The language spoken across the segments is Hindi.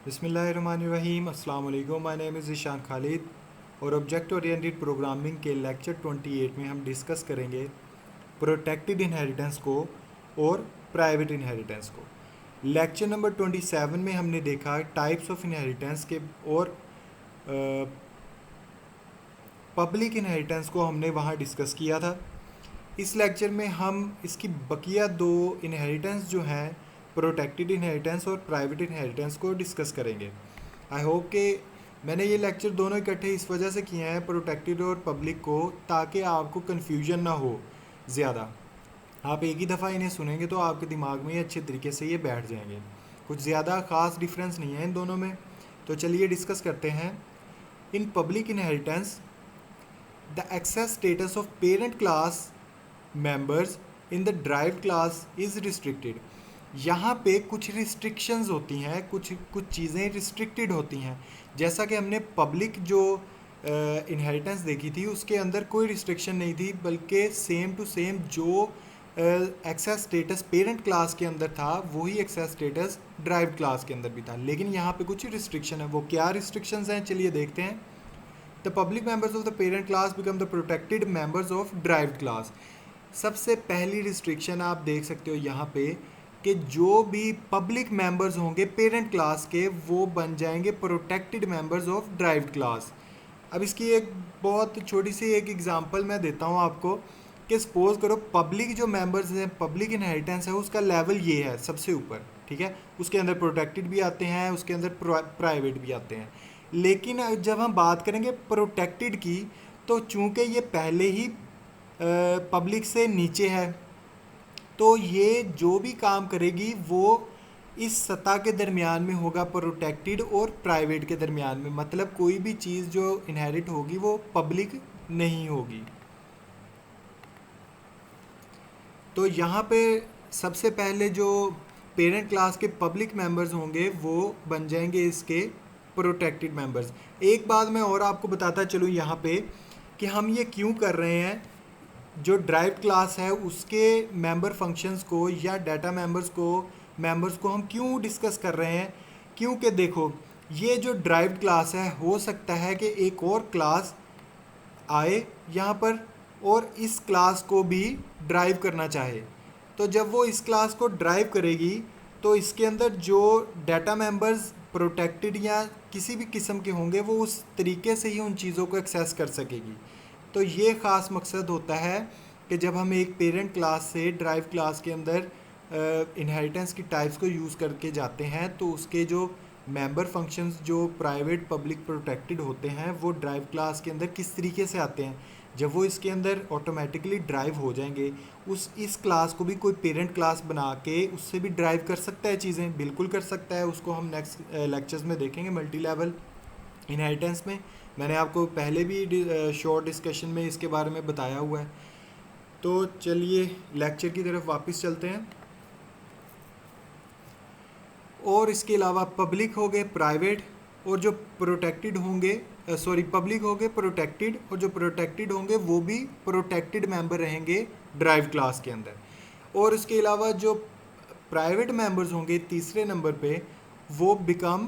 बिस्मिल्लाहिर्रहमानिर्रहीम अस्सलाम वालेकुम। My name is Ishan Khalid और ऑब्जेक्ट ओरिएंटेड प्रोग्रामिंग के लेक्चर 28 में हम डिस्कस करेंगे प्रोटेक्टेड इनहेरिटेंस को और प्राइवेट इनहेरिटेंस को। लेक्चर नंबर 27 में हमने देखा टाइप्स ऑफ इनहेरिटेंस के और पब्लिक इनहेरिटेंस को हमने वहाँ डिस्कस किया था। इस लेक्चर में हम इसकी बकिया दो इनहेरिटेंस जो हैं प्रोटेक्टेड इनहेरिटेंस और प्राइवेट इनहेरिटेंस को डिस्कस करेंगे। आई होप कि मैंने ये लेक्चर दोनों इकट्ठे इस वजह से किए हैं प्रोटेक्टेड और पब्लिक को, ताकि आपको कन्फ्यूजन ना हो ज़्यादा। आप एक ही दफ़ा इन्हें सुनेंगे तो आपके दिमाग में ये अच्छे तरीके से ये बैठ जाएंगे। कुछ ज़्यादा ख़ास डिफरेंस नहीं है इन दोनों में। तो चलिए डिस्कस करते हैं। In public inheritance the access status of parent class members in the derived class is restricted. यहाँ पे कुछ रिस्ट्रिक्शंस होती हैं, कुछ चीज़ें रिस्ट्रिक्टेड होती हैं। जैसा कि हमने पब्लिक जो इनहेरिटेंस देखी थी उसके अंदर कोई रिस्ट्रिक्शन नहीं थी, बल्कि सेम टू सेम जो एक्सेस स्टेटस पेरेंट क्लास के अंदर था वही एक्सेस स्टेटस ड्राइव्ड क्लास के अंदर भी था। लेकिन यहाँ पे कुछ रिस्ट्रिक्शन है। वो क्या रिस्ट्रिक्शंस हैं चलिए देखते हैं। The public members of the parent class become the protected members of derived class. सबसे पहली रिस्ट्रिक्शन आप देख सकते हो यहाँ पे कि जो भी पब्लिक मेंबर्स होंगे पेरेंट क्लास के वो बन जाएंगे protected members of derived class. अब इसकी एक बहुत छोटी सी एक एग्जांपल मैं देता हूँ आपको कि सपोज करो पब्लिक जो मेंबर्स हैं, पब्लिक इनहेरिटेंस है, उसका लेवल ये है सबसे ऊपर, ठीक है। उसके अंदर प्रोटेक्टेड भी आते हैं, उसके अंदर प्राइवेट भी आते हैं। लेकिन जब हम बात करेंगे प्रोटेक्टेड की, तो चूंकि ये पहले ही पब्लिक से नीचे है, तो ये जो भी काम करेगी वो इस सतह के दरमियान में होगा, प्रोटेक्टेड और प्राइवेट के दरमियान में। मतलब कोई भी चीज़ जो इनहेरिट होगी वो पब्लिक नहीं होगी। तो यहाँ पे सबसे पहले जो पेरेंट क्लास के पब्लिक मेंबर्स होंगे वो बन जाएंगे इसके प्रोटेक्टेड मेंबर्स। एक बात मैं और आपको बताता चलूँ यहाँ पे कि हम ये क्यों कर रहे हैं। जो ड्राइव्ड क्लास है उसके मेंबर फंक्शंस को या डाटा मेंबर्स को हम क्यों डिस्कस कर रहे हैं, क्योंकि देखो ये जो ड्राइव्ड क्लास है हो सकता है कि एक और क्लास आए यहाँ पर और इस क्लास को भी ड्राइव करना चाहे। तो जब वो इस क्लास को ड्राइव करेगी तो इसके अंदर जो डाटा मेंबर्स प्रोटेक्टेड या किसी भी किस्म के होंगे वो उस तरीके से ही उन चीज़ों को एक्सेस कर सकेगी। तो ये ख़ास मकसद होता है कि जब हम एक पेरेंट क्लास से ड्राइव क्लास के अंदर इनहेरिटेंस की टाइप्स को यूज़ करके जाते हैं तो उसके जो मेंबर फंक्शंस जो प्राइवेट पब्लिक प्रोटेक्टेड होते हैं वो ड्राइव क्लास के अंदर किस तरीके से आते हैं। जब वो इसके अंदर ऑटोमेटिकली ड्राइव हो जाएंगे, इस क्लास को भी कोई पेरेंट क्लास बना के उससे भी ड्राइव कर सकता है चीज़ें, बिल्कुल कर सकता है। उसको हम नेक्स्ट लेक्चर्स में देखेंगे मल्टी लेवल इनहेरिटेंस में। मैंने आपको पहले भी शॉर्ट डिस्कशन में इसके बारे में बताया हुआ है। तो चलिए लेक्चर की तरफ वापस चलते हैं। और इसके अलावा पब्लिक हो गए प्राइवेट, और जो प्रोटेक्टेड होंगे पब्लिक हो गए प्रोटेक्टेड, और जो प्रोटेक्टेड होंगे वो भी प्रोटेक्टेड मेंबर रहेंगे ड्राइव क्लास के अंदर। और इसके अलावा जो प्राइवेट मेंबर्स होंगे तीसरे नंबर पे वो become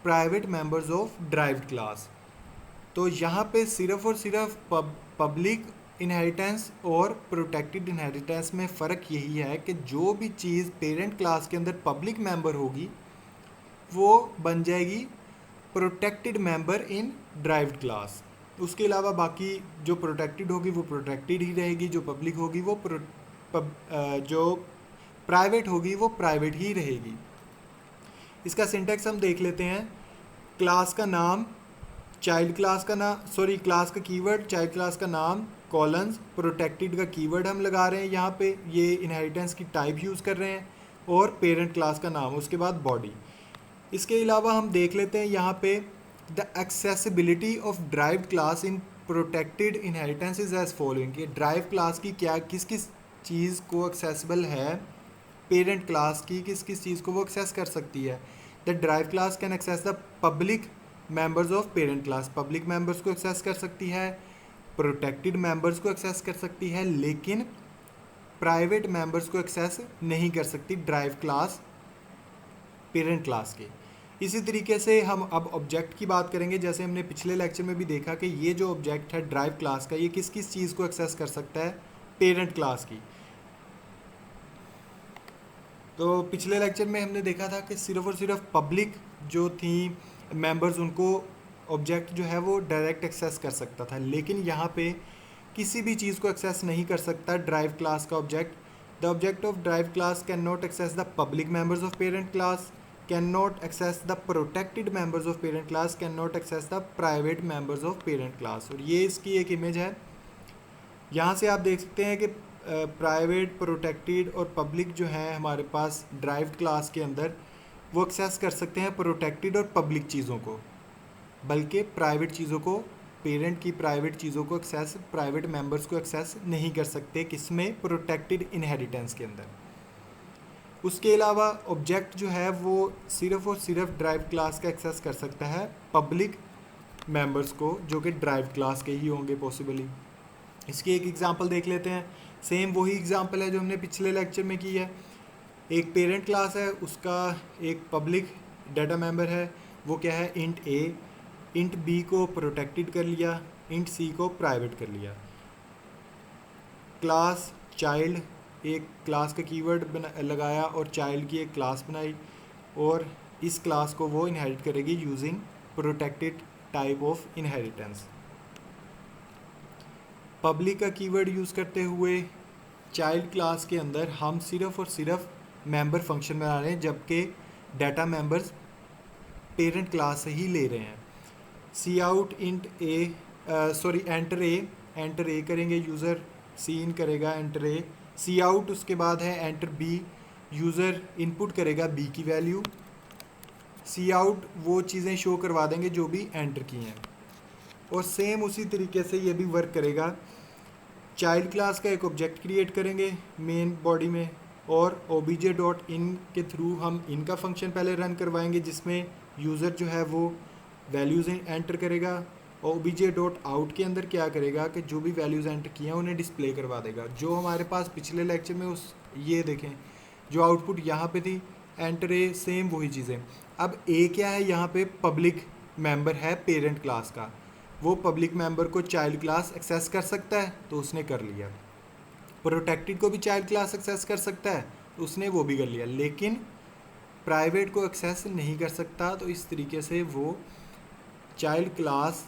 private members of derived class. तो यहाँ पे सिर्फ और सिर्फ पब्लिक इनहेरिटेंस और प्रोटेक्टेड इनहेरिटेंस में फ़र्क यही है कि जो भी चीज़ पेरेंट क्लास के अंदर पब्लिक मेंबर होगी वो बन जाएगी protected member in derived class. उसके अलावा बाकी जो प्रोटेक्टेड होगी वो प्रोटेक्टेड ही रहेगी, जो पब्लिक होगी वो जो प्राइवेट होगी वो प्राइवेट ही रहेगी। इसका सिंटैक्स हम देख लेते हैं। क्लास का नाम, चाइल्ड क्लास का नाम, क्लास का कीवर्ड, चाइल्ड क्लास का नाम, कॉलन्स, प्रोटेक्टेड का कीवर्ड हम लगा रहे हैं यहाँ पे, ये इनहेरिटेंस की टाइप यूज़ कर रहे हैं, और पेरेंट क्लास का नाम, उसके बाद बॉडी। इसके अलावा हम देख लेते हैं यहाँ पे the accessibility of derived class in protected inheritance is as following. कि ड्राइव क्लास की क्या किस किस चीज़ को एक्सेसिबल है, पेरेंट क्लास की किस किस चीज़ को वो एक्सेस कर सकती है। The drive class can access the public members of parent class, public members को एक्सेस कर सकती है, प्रोटेक्टेड मेंबर्स को एक्सेस कर सकती है, लेकिन प्राइवेट मेंबर्स को एक्सेस नहीं कर सकती ड्राइव क्लास पेरेंट क्लास के। इसी तरीके से हम अब ऑब्जेक्ट की बात करेंगे। जैसे हमने पिछले लेक्चर में भी देखा कि ये जो ऑब्जेक्ट है ड्राइव क्लास का, ये किस किस चीज़ को एक्सेस कर सकता है, पेरेंट क्लास की। तो पिछले लेक्चर में हमने देखा था कि सिर्फ और सिर्फ पब्लिक जो थी मेंबर्स, उनको ऑब्जेक्ट जो है वो डायरेक्ट एक्सेस कर सकता था, लेकिन यहाँ पे किसी भी चीज़ को एक्सेस नहीं कर सकता ड्राइव क्लास का object. The object of drive class can not access the public members of parent class, can not access the protected members of parent class, can not access the private members of parent class. और ये इसकी एक इमेज है। यहाँ से आप देख सकते हैं कि प्राइवेट, प्रोटेक्टेड और पब्लिक जो है हमारे पास ड्राइव क्लास के अंदर, वो एक्सेस कर सकते हैं प्रोटेक्टेड और पब्लिक चीज़ों को, बल्कि प्राइवेट चीज़ों को, पेरेंट की प्राइवेट चीज़ों को एक्सेस, प्राइवेट मेंबर्स को एक्सेस नहीं कर सकते। किसमें? प्रोटेक्टेड इनहेरिटेंस के अंदर। उसके अलावा ऑब्जेक्ट जो है वो सिर्फ और सिर्फ ड्राइव क्लास का एक्सेस कर सकता है पब्लिक मेंबर्स को, जो कि ड्राइव क्लास के ही होंगे पॉसिबली। इसकी एक एग्जांपल देख लेते हैं। सेम वही एग्जांपल है जो हमने पिछले लेक्चर में की है। एक पेरेंट क्लास है, उसका एक पब्लिक डाटा मेंबर है, वो क्या है? इंट ए। इंट बी को प्रोटेक्टेड कर लिया, इंट सी को प्राइवेट कर लिया। क्लास चाइल्ड, एक क्लास का कीवर्ड लगाया और चाइल्ड की एक क्लास बनाई, और इस क्लास को वो इनहेरिट करेगी using protected type of inheritance. Public का कीवर्ड यूज़ करते हुए चाइल्ड क्लास के अंदर हम सिर्फ और सिर्फ मेंबर फंक्शन बना रहे हैं, जबकि डाटा मेंबर्स पेरेंट क्लास से ही ले रहे हैं। सी out int A, enter a, enter a करेंगे यूज़र, सी इन करेगा एंटर ए, सी आउट उसके बाद है एंटर बी, यूज़र इनपुट करेगा बी की वैल्यू, सी आउट वो चीज़ें शो करवा देंगे जो भी एंटर की हैं। और सेम उसी तरीके से ये भी वर्क करेगा। चाइल्ड क्लास का एक ऑब्जेक्ट क्रिएट करेंगे मेन बॉडी में, और obj.in के थ्रू हम इनका फंक्शन पहले रन करवाएंगे, जिसमें यूज़र जो है वो वैल्यूज़ एंटर करेगा। obj.out के अंदर क्या करेगा कि जो भी वैल्यूज़ एंटर किए हैं उन्हें डिस्प्ले करवा देगा। जो हमारे पास पिछले लेक्चर में उस, ये देखें जो आउटपुट यहाँ पे थी एंटर ए, सेम वही चीज़ें। अब ए क्या है? यहाँ पे पब्लिक मेंबर है पेरेंट क्लास का, वो पब्लिक मेंबर को चाइल्ड क्लास एक्सेस कर सकता है, तो उसने कर लिया। प्रोटेक्टेड को भी चाइल्ड क्लास एक्सेस कर सकता है, तो उसने वो भी कर लिया, लेकिन प्राइवेट को एक्सेस नहीं कर सकता। तो इस तरीके से वो चाइल्ड क्लास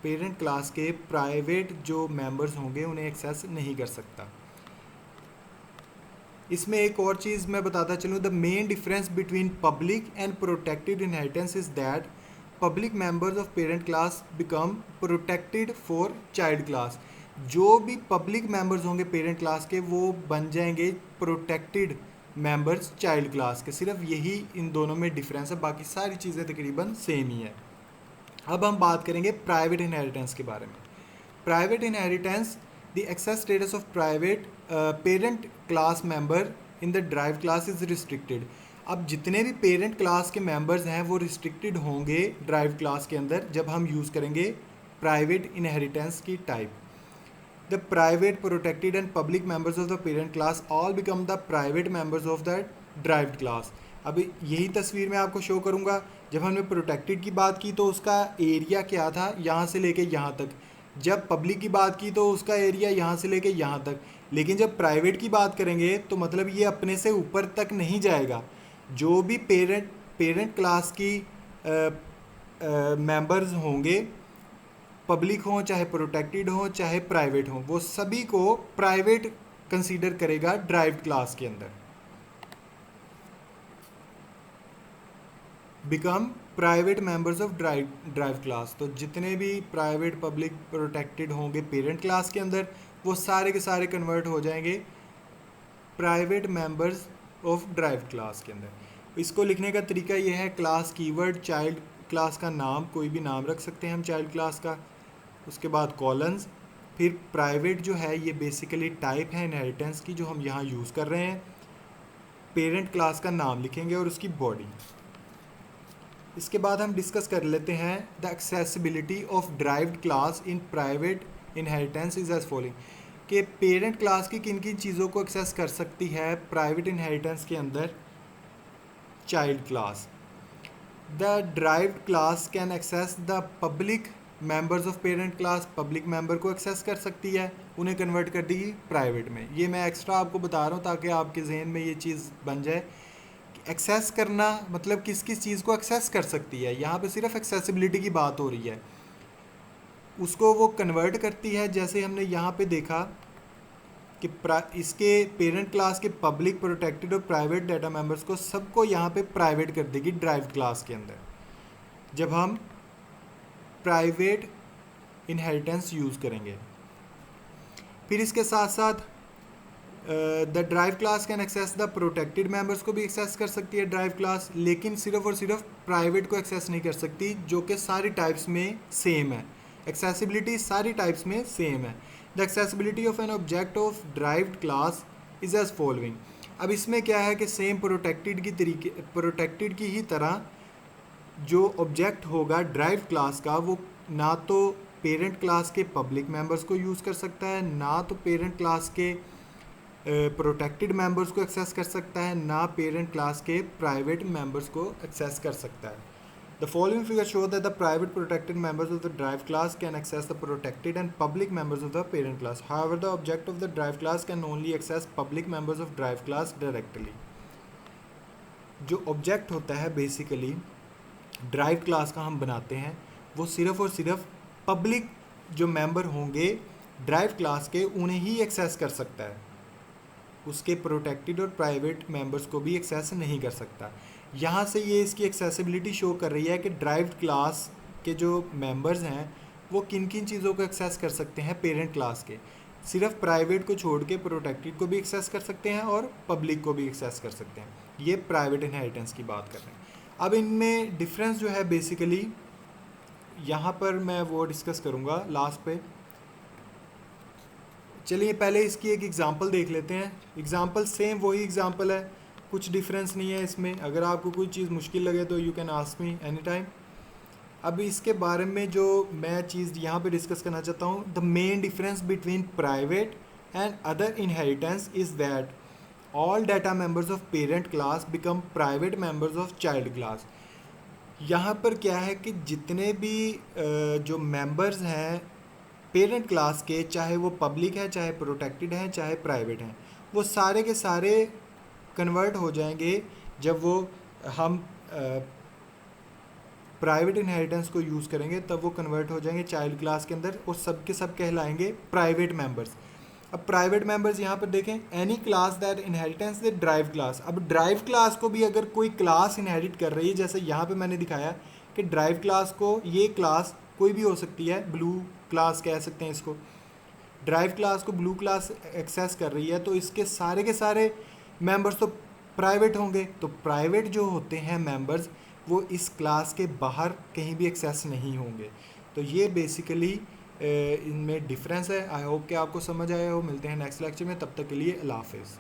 पेरेंट क्लास के प्राइवेट जो मेंबर्स होंगे उन्हें एक्सेस नहीं कर सकता। इसमें एक और चीज़ मैं बताता चलूँ, the main difference between public and protected inheritance is that public members of parent class become protected for child class. जो भी पब्लिक मेंबर्स होंगे पेरेंट क्लास के, वो बन जाएंगे प्रोटेक्टेड मेंबर्स चाइल्ड क्लास के। सिर्फ यही इन दोनों में डिफरेंस है, बाकी सारी चीज़ें तकरीबन सेम ही है। अब हम बात करेंगे प्राइवेट इनहेरिटेंस के बारे में। Private inheritance, the access status of private parent class member in the drive class is restricted. अब जितने भी पेरेंट क्लास के मेंबर्स हैं वो रिस्ट्रिक्टेड होंगे ड्राइव क्लास के अंदर, जब हम यूज़ करेंगे प्राइवेट इनहेरिटेंस की type. The private, protected and public members of the parent class all become the private members of the derived class. अब यही तस्वीर मैं आपको शो करूँगा। जब हमने प्रोटेक्टेड की बात की तो उसका एरिया क्या था, यहाँ से लेके यहाँ तक। जब पब्लिक की बात की तो उसका एरिया यहाँ से लेके यहाँ तक। लेकिन जब प्राइवेट की बात करेंगे तो मतलब ये अपने से ऊपर तक नहीं जाएगा। जो भी पेरेंट क्लास की मेंबर्स होंगे, पब्लिक हों चाहे प्रोटेक्टेड हों चाहे प्राइवेट हों, वो सभी को प्राइवेट कंसीडर करेगा ड्राइव्ड क्लास के अंदर। Become private members of drive class. तो जितने भी प्राइवेट, पब्लिक, प्रोटेक्टेड होंगे पेरेंट क्लास के अंदर, वो सारे के सारे कन्वर्ट हो जाएंगे private members of drive class के अंदर। इसको लिखने का तरीका ये है, क्लास कीवर्ड, चाइल्ड क्लास का नाम, कोई भी नाम रख सकते हैं हम चाइल्ड क्लास का, उसके बाद कॉलन्स, फिर प्राइवेट जो है ये बेसिकली टाइप है इनहेरिटेंस की जो हम यहाँ यूज़ कर रहे हैं, पेरेंट क्लास का नाम लिखेंगे और उसकी बॉडी। इसके बाद हम डिस्कस कर लेते हैं the accessibility of derived class in private inheritance is as following, कि पेरेंट क्लास की किन किन चीज़ों को एक्सेस कर सकती है प्राइवेट इनहेरिटेंस के अंदर child class. The derived class can access the public members of parent class, public member को एक्सेस कर सकती है, उन्हें कन्वर्ट कर देगी प्राइवेट में। ये मैं एक्स्ट्रा आपको बता रहा हूँ ताकि आपके जहन में ये चीज़ बन जाए। एक्सेस करना मतलब किस किस चीज़ को एक्सेस कर सकती है, यहाँ पे सिर्फ एक्सेसिबिलिटी की बात हो रही है। उसको वो कन्वर्ट करती है, जैसे हमने यहाँ पे देखा कि इसके पेरेंट क्लास के पब्लिक, प्रोटेक्टेड और प्राइवेट डाटा मेंबर्स को सबको यहाँ पे प्राइवेट कर देगी ड्राइव क्लास के अंदर, जब हम प्राइवेट इनहेरिटेंस यूज़ करेंगे। फिर इसके साथ साथ the drive class can access the protected members को भी एक्सेस कर सकती है ड्राइव क्लास, लेकिन सिर्फ और सिर्फ प्राइवेट को एक्सेस नहीं कर सकती, जो कि सारी टाइप्स में सेम है। एक्सेसिबिलिटी सारी टाइप्स में सेम है। The accessibility of an object of derived class is as following. अब इसमें क्या है कि सेम प्रोटेक्टेड की ही तरह जो ऑब्जेक्ट होगा ड्राइव क्लास का, वो ना तो पेरेंट क्लास के पब्लिक मेंबर्स को यूज़ कर सकता है, ना तो पेरेंट क्लास के प्रोटेक्टेड मेंबर्स को एक्सेस कर सकता है, ना पेरेंट क्लास के प्राइवेट मेंबर्स को एक्सेस कर सकता है। The following figure show that the private protected members of the drive class can access the protected and public members of the parent class. However the object of the drive class can only access public members of drive class directly. जो ऑब्जेक्ट होता है बेसिकली ड्राइव क्लास का हम बनाते हैं, वो सिर्फ और सिर्फ पब्लिक जो मेंबर होंगे ड्राइव क्लास के उन्हें ही एक्सेस कर सकता है, उसके प्रोटेक्टेड और प्राइवेट मेंबर्स को भी एक्सेस नहीं कर सकता। यहाँ से ये इसकी एक्सेसिबिलिटी शो कर रही है कि ड्राइव्ड क्लास के जो मेंबर्स हैं वो किन किन चीज़ों को एक्सेस कर सकते हैं पेरेंट क्लास के। सिर्फ प्राइवेट को छोड़ के प्रोटेक्टेड को भी एक्सेस कर सकते हैं और पब्लिक को भी एक्सेस कर सकते हैं। ये प्राइवेट इनहेरिटेंस की बात कर रहे हैं। अब इनमें डिफरेंस जो है बेसिकली यहाँ पर मैं वो डिस्कस करूँगा लास्ट पे। चलिए पहले इसकी एक एग्ज़ाम्पल देख लेते हैं। एग्ज़ाम्पल सेम वही एग्ज़ाम्पल है, कुछ डिफरेंस नहीं है इसमें। अगर आपको कोई चीज़ मुश्किल लगे तो you can ask me any time. अब इसके बारे में जो मैं चीज़ यहाँ पे डिस्कस करना चाहता हूँ, the main difference between private and other inheritance is that all data members of parent class become private members of child class. यहाँ पर क्या है कि जितने भी जो मेंबर्स हैं पेरेंट क्लास के, चाहे वो पब्लिक है, चाहे प्रोटेक्टेड हैं, चाहे प्राइवेट हैं, वो सारे के सारे कन्वर्ट हो जाएंगे जब वो हम प्राइवेट इनहेरिटेंस को यूज़ करेंगे, तब वो कन्वर्ट हो जाएंगे चाइल्ड क्लास के अंदर और सब के सब कहलाएंगे प्राइवेट मेंबर्स। अब प्राइवेट मेंबर्स यहाँ पर देखें, any class that inheritance the drive class. अब ड्राइव क्लास को भी अगर कोई क्लास इनहेरिट कर रही है, जैसे यहाँ पे मैंने दिखाया कि ड्राइव क्लास को, ये क्लास कोई भी हो सकती है, ब्लू क्लास कह सकते हैं इसको, ड्राइव क्लास को ब्लू क्लास एक्सेस कर रही है, तो इसके सारे के सारे मेंबर्स तो प्राइवेट होंगे। तो प्राइवेट जो होते हैं मेंबर्स वो इस क्लास के बाहर कहीं भी एक्सेस नहीं होंगे। तो ये बेसिकली इनमें डिफरेंस है। आई होप कि आपको समझ आया हो। मिलते हैं नेक्स्ट लेक्चर में, तब तक के लिए अल्लाह हाफिज़।